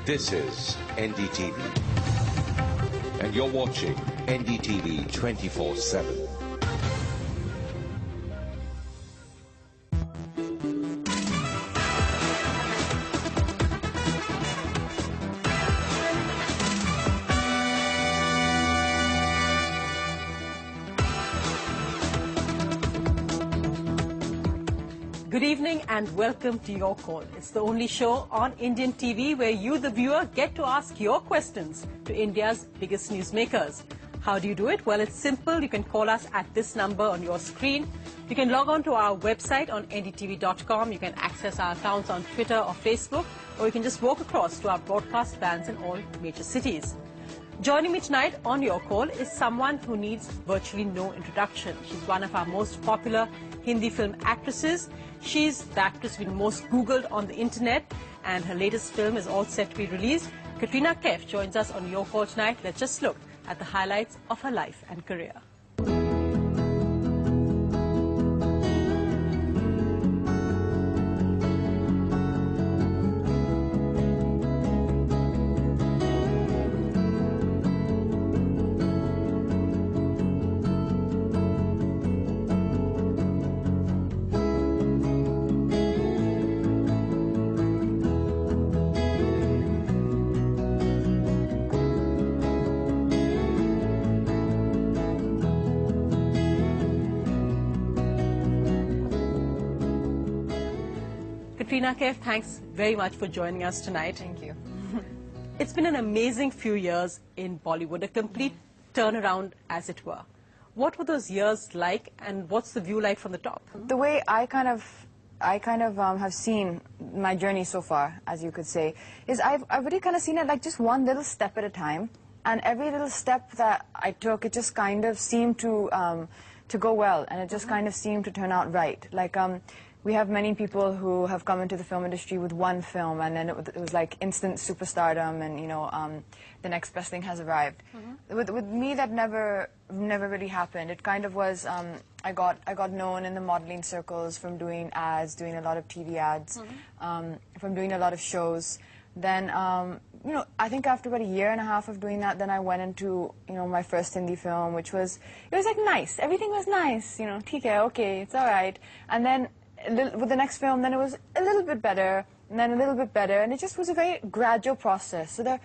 This is NDTV, and you're watching NDTV 24/7. Good evening and welcome to Your Call. It's the only show on Indian TV where you, the viewer, get to ask your questions to India's biggest newsmakers. How do you do it? Well, it's simple. You can call us at this number on your screen. You can log on to our website on ndtv.com. You can access our accounts on Twitter or Facebook, or you can just walk across to our broadcast vans in all major cities. Joining me tonight on Your Call is someone who needs virtually no introduction. She's one of our most popular Hindi film actresses. She's the actress been most Googled on the internet, and her latest film is all set to be released. Katrina Kaif joins us on Your Call tonight. Let's just look at the highlights of her life and career. Katrina Kaif, thanks very much for joining us tonight. Thank you. It's been an amazing few years in Bollywood, a complete turnaround, as it were. What were those years like, and what's the view like from the top? The way I kind of have seen my journey so far, as you could say, is I've really kind of seen it like just one little step at a time, and every little step that I took, it just kind of seemed to go well, and it just kind of seemed to turn out right. Like we have many people who have come into the film industry with one film, and then it was like instant superstardom, and you know, the next best thing has arrived. With me, that never really happened. It kind of was. I got known in the modeling circles from doing ads, doing a lot of TV ads, from doing a lot of shows. Then, you know, I think after about a year and a half of doing that, then I went into, you know, my first Hindi film, which was, it was like nice. Everything was nice, you know, theek hai, okay, it's all right. And then with the next film, then it was a little bit better, and then a little bit better, and it just was a very gradual process. So there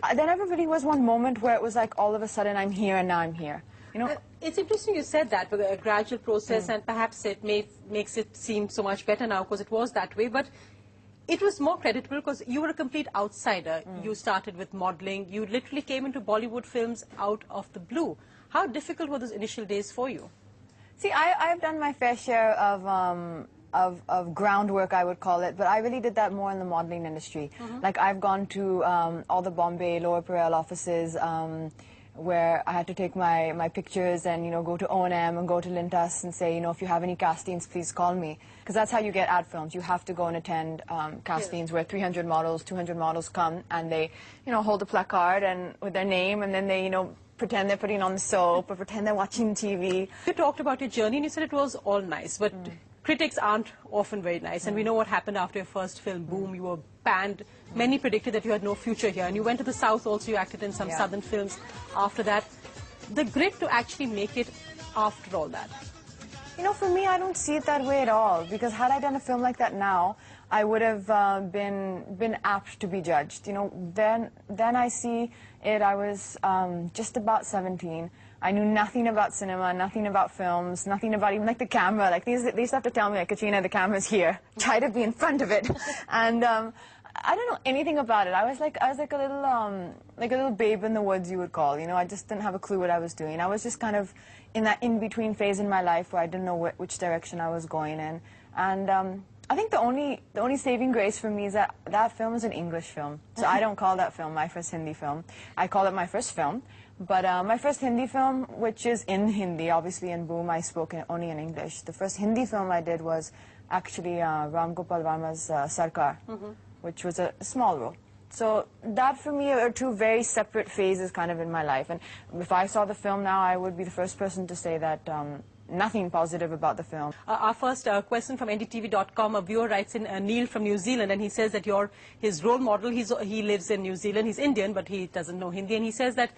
never really was one moment where it was like all of a sudden I'm here and now I'm here. You know, it's interesting you said that, with a gradual process, and perhaps it makes it seem so much better now because it was that way. But it was more creditable because you were a complete outsider. You started with modeling. You literally came into Bollywood films out of the blue. How difficult were those initial days for you? See, I've done my fair share of groundwork, I would call it, but I really did that more in the modeling industry. Like, I've gone to all the Bombay, Lower Parel offices where I had to take my pictures and, you know, go to O&M and go to Lintas and say, you know, if you have any castings, please call me. Because that's how you get ad films. You have to go and attend castings where 300 models, 200 models come, and they, you know, hold a placard and with their name, and then they, you know, pretend they're putting on the soap or pretend they're watching TV. You talked about your journey and you said it was all nice, but critics aren't often very nice. And we know what happened after your first film, Boom. You were banned. Many predicted that you had no future here. And you went to the South also. You acted in some southern films after that. The grit to actually make it after all that. You know, for me, I don't see it that way at all. Because had I done a film like that now, I would have been apt to be judged. You know, then I see it. I was just about 17. I knew nothing about cinema, nothing about films, nothing about even like the camera. Like they used to have to tell me, like, Katrina, the camera's here. Try to be in front of it. And I don't know anything about it. I was like a little babe in the woods, you would call. You know, I just didn't have a clue what I was doing. I was just kind of in that in-between phase in my life where I didn't know which direction I was going in. And I think the only saving grace for me is that that film is an English film. So I don't call that film my first Hindi film. I call it my first film. But my first Hindi film, which is in Hindi, obviously in Boom I spoke only in English. The first Hindi film I did was actually Ram Gopal Varma's Sarkar, which was a small role. So that for me are two very separate phases kind of in my life. And if I saw the film now, I would be the first person to say that nothing positive about the film. Our first question from ndtv.com, a viewer writes in, Neil from New Zealand, and he says that you're his role model. He lives in New Zealand. He's Indian, but he doesn't know Hindi, and he says that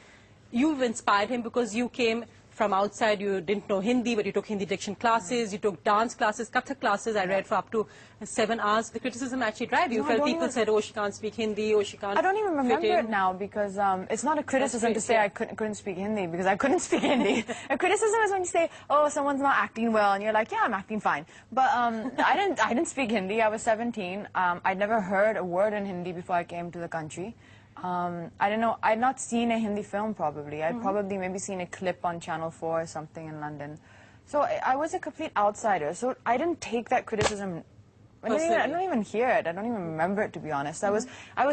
you've inspired him because you came from outside. You didn't know Hindi, but you took Hindi diction classes, you took dance classes, Kathak classes, I read, for up to 7 hours. The criticism actually drive you. No, Felt people said, oh, she can't speak Hindi, oh, she can't. I don't even remember it now, because it's not a criticism to say I couldn't speak Hindi, because I couldn't speak Hindi. A criticism is when you say, oh, someone's not acting well, and you're like, yeah, I'm acting fine. But I didn't speak Hindi. I was 17. I'd never heard a word in Hindi before I came to the country. I don't know, I'd not seen a Hindi film probably. I'd probably maybe seen a clip on Channel 4 or something in London. So I was a complete outsider. So I didn't take that criticism. I don't even hear it. I don't even remember it, to be honest. I was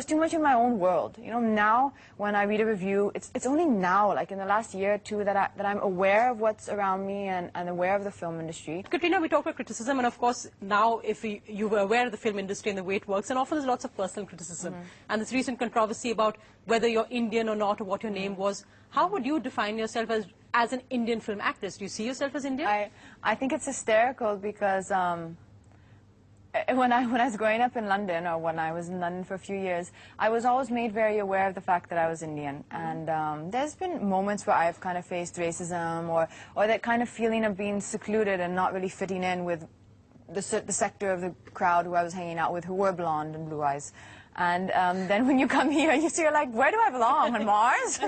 too much in my own world. You know, now when I read a review, it's only now, like in the last year or two, that I'm aware of what's around me and aware of the film industry. Katrina, we talked about criticism, and of course now if you were aware of the film industry and the way it works, and often there's lots of personal criticism. And this recent controversy about whether you're Indian or not, or what your name was. How would you define yourself as an Indian film actress? Do you see yourself as Indian? I think it's hysterical because when I was growing up in London, or when I was in London for a few years, I was always made very aware of the fact that I was Indian. And there's been moments where I've kind of faced racism, or that kind of feeling of being secluded and not really fitting in with the sector of the crowd who I was hanging out with, who were blonde and blue eyes. And then when you come here, you're like, where do I belong, on Mars?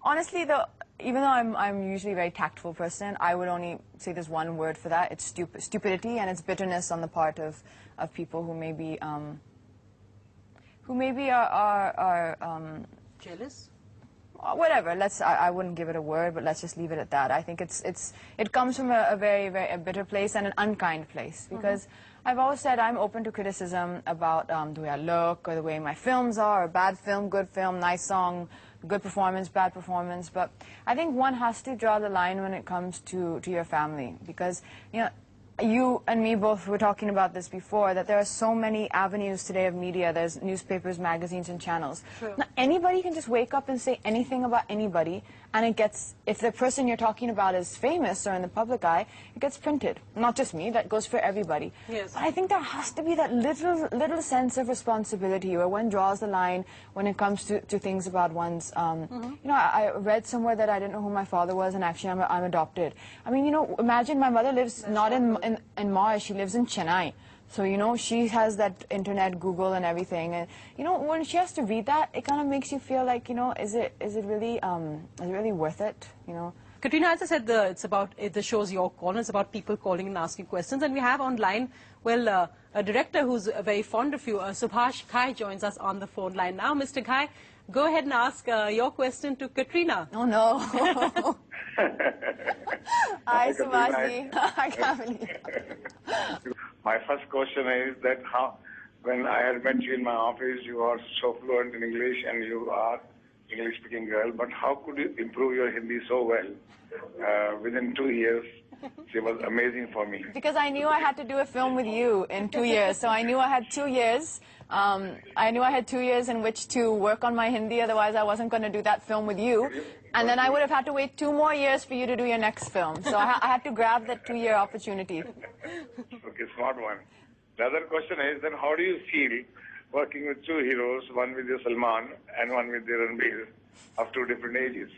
Honestly, though, even though I'm usually a very tactful person, I would only say there's one word for that. It's stupidity, and it's bitterness on the part of people who maybe are jealous? Whatever. I wouldn't give it a word, but let's just leave it at that. I think it comes from a very bitter place and an unkind place, because I've always said I'm open to criticism about the way I look, or the way my films are, or bad film, good film, nice song, good performance, bad performance. But I think one has to draw the line when it comes to your family, because, you know, you and me both were talking about this before, that there are so many avenues today of media. There's newspapers, magazines, and channels. True. Now, anybody can just wake up and say anything about anybody, and it gets, if the person you're talking about is famous or in the public eye, it gets printed. Not just me, that goes for everybody. Yes. But I think there has to be that little sense of responsibility where one draws the line when it comes to things about one's, you know, I read somewhere that I didn't know who my father was, and actually I'm adopted. I mean, you know, imagine my mother lives not in Mars, she lives in Chennai. So, you know, she has that internet, Google and everything. And, you know, when she has to read that, it kind of makes you feel like, you know, is it really worth it, you know? Katrina, as I said, the show's your call, and it's about people calling and asking questions. And we have online, well, a director who's very fond of you, Subhash Ghai, joins us on the phone line now. Mr. Ghai, go ahead and ask your question to Katrina. Oh, no. Hi, Subhashi. I can't believe it. My first question is that when I had met you in my office, you are so fluent in English and you are English-speaking girl, but how could you improve your Hindi so well? Within 2 years, she was amazing for me. Because I knew I had to do a film with you in 2 years, so I knew I had 2 years. I knew I had 2 years in which to work on my Hindi, otherwise I wasn't going to do that film with you. And then I would have had to wait 2 more years for you to do your next film. So I had to grab that 2-year opportunity. Okay, smart one. The other question is then how do you feel working with 2 heroes, one with your Salman and one with your Ranbir, of 2 different ages?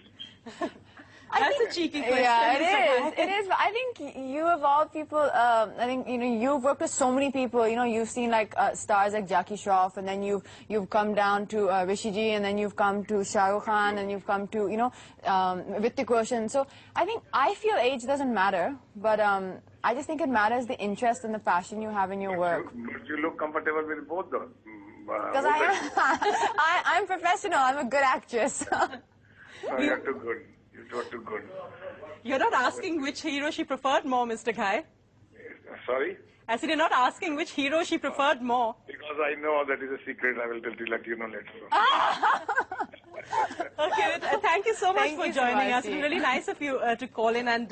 That's a cheeky question. Yeah, it is. It is. But I think you, of all people, I think, you know, you've worked with so many people. You know, you've seen like stars like Jackie Shroff, and then you've come down to Rishi Ji, and then you've come to Shah Rukh Khan, and you've come to, you know, Hrithik Roshan. So I feel age doesn't matter, but I just think it matters the interest and the passion you have in your work. But you look comfortable with both though. Because I'm professional. I'm a good actress. No, you're too good. You're too good. You're not asking which hero she preferred more, Mr. Ghai. Sorry? I said you're not asking which hero she preferred more. Because I know that is a secret. I will let you know later. Okay, thank you so much for joining us. It's really nice of you to call in, and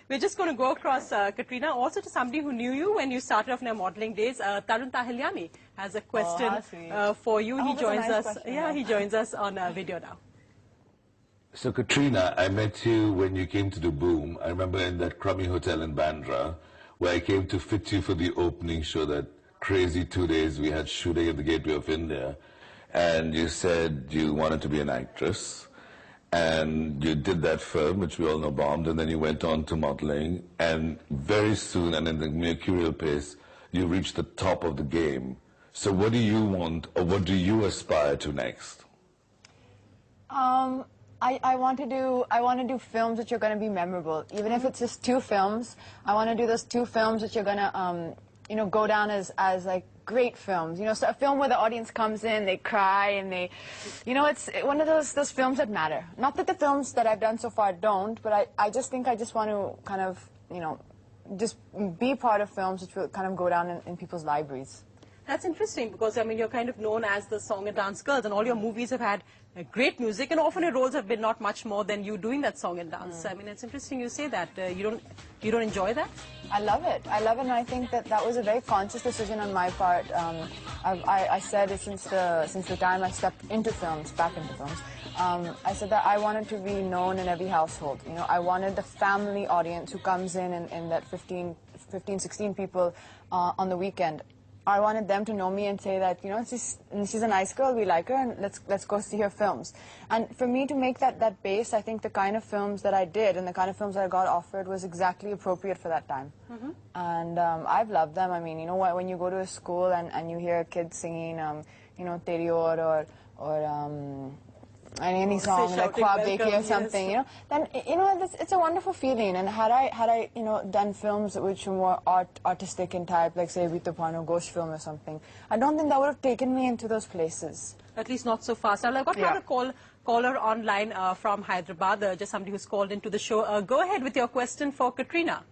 we're just going to go across, Katrina, also to somebody who knew you when you started off in your modeling days. Tarun Tahilyani has a question for you. He joins us. Yeah, he joins us on video now. So Katrina, I met you when you came to do Boom. I remember in that crummy hotel in Bandra, where I came to fit you for the opening show, that crazy 2 days we had shooting at the Gateway of India. And you said you wanted to be an actress. And you did that film, which we all know bombed, and then you went on to modeling. And very soon, and in the mercurial pace, you reached the top of the game. So what do you want, or what do you aspire to next? I want to do films which are going to be memorable. Even if it's just 2 films, I want to do those 2 films which are going to, you know, go down as like great films. You know, so a film where the audience comes in, they cry, and they, you know, it's one of those films that matter. Not that the films that I've done so far don't, but I just think I just want to kind of, you know, just be part of films which will kind of go down in people's libraries. That's interesting because, I mean, you're kind of known as the song and dance girls, and all your movies have had great music, and often your roles have been not much more than you doing that song and dance. I mean, it's interesting you say that. You don't enjoy that? I love it. I love it, and I think that was a very conscious decision on my part. I said it since the time I stepped into films, back into films. I said that I wanted to be known in every household. You know, I wanted the family audience who comes in that 15, 16 people on the weekend. I wanted them to know me and say that, you know, she's a nice girl, we like her, and let's go see her films. And for me to make that base, I think the kind of films that I did and the kind of films that I got offered was exactly appropriate for that time. And I've loved them. I mean, you know what, when you go to a school and you hear kids singing, you know, Teri Aur or any song like Khwab Dekhe or something, you know, then, you know, it's a wonderful feeling. And had I, you know, done films which were more artistic in type, like say Vitapano Ghosh film or something, I don't think that would have taken me into those places. At least not so fast. Now, I've got another caller online from Hyderabad, just somebody who's called into the show. Go ahead with your question for Katrina.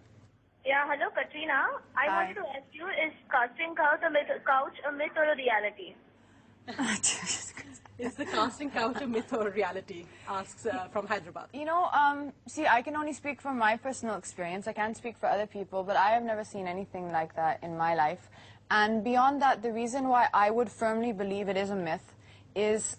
Yeah, hello Katrina. I want to ask you, is casting couch a myth or a reality? Is the casting couch a myth or a reality? Asks from Hyderabad. You know, see, I can only speak from my personal experience. I can't speak for other people, but I have never seen anything like that in my life. And beyond that, the reason why I would firmly believe it is a myth is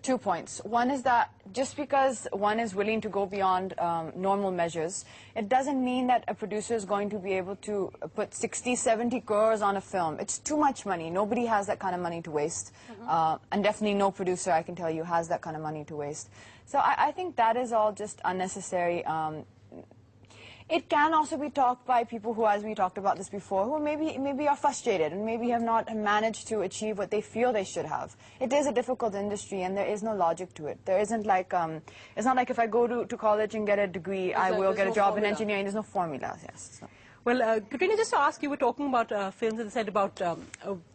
2 points. One is that just because one is willing to go beyond normal measures, it doesn't mean that a producer is going to be able to put 60, 70 crores on a film. It's too much money. Nobody has that kind of money to waste. And definitely no producer, I can tell you, has that kind of money to waste. So I think that is all just unnecessary. It can also be talked by people who, as we talked about this before, who maybe are frustrated and maybe have not managed to achieve what they feel they should have. It is a difficult industry, and there is no logic to it. There isn't like, it's not like if I go to college and get a degree, I will get a job in engineering. There's no formula, yes. So. Well, Katrina, just to ask, you were talking about films and said about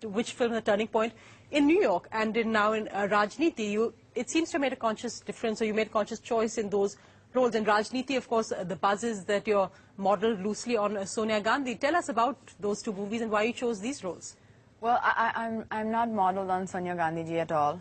which film is a turning point. In New York and now in Rajniti, it seems to have made a conscious difference, or you made a conscious choice in those roles. In Rajniti, of course, the buzz is that you're modeled loosely on Sonia Gandhi. Tell us about those 2 movies and why you chose these roles. Well, I'm not modeled on Sonia Gandhi ji at all.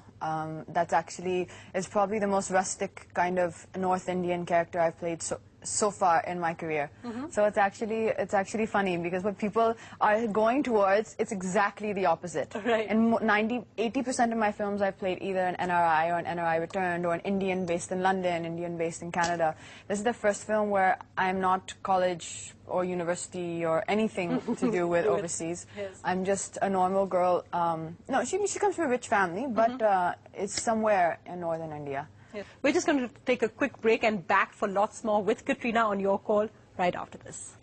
That's actually, it's probably the most rustic kind of North Indian character I've played so far in my career. So it's actually funny because what people are going towards, it's exactly the opposite. Right. And 80% of my films I've played either an NRI or an NRI returned or an Indian based in London, Indian based in Canada. This is the first film where I'm not college or university or anything to do with overseas. Yes. I'm just a normal girl. No, she comes from a rich family, but it's somewhere in northern India. Yeah. We're just going to take a quick break and back for lots more with Katrina on Your Call right after this.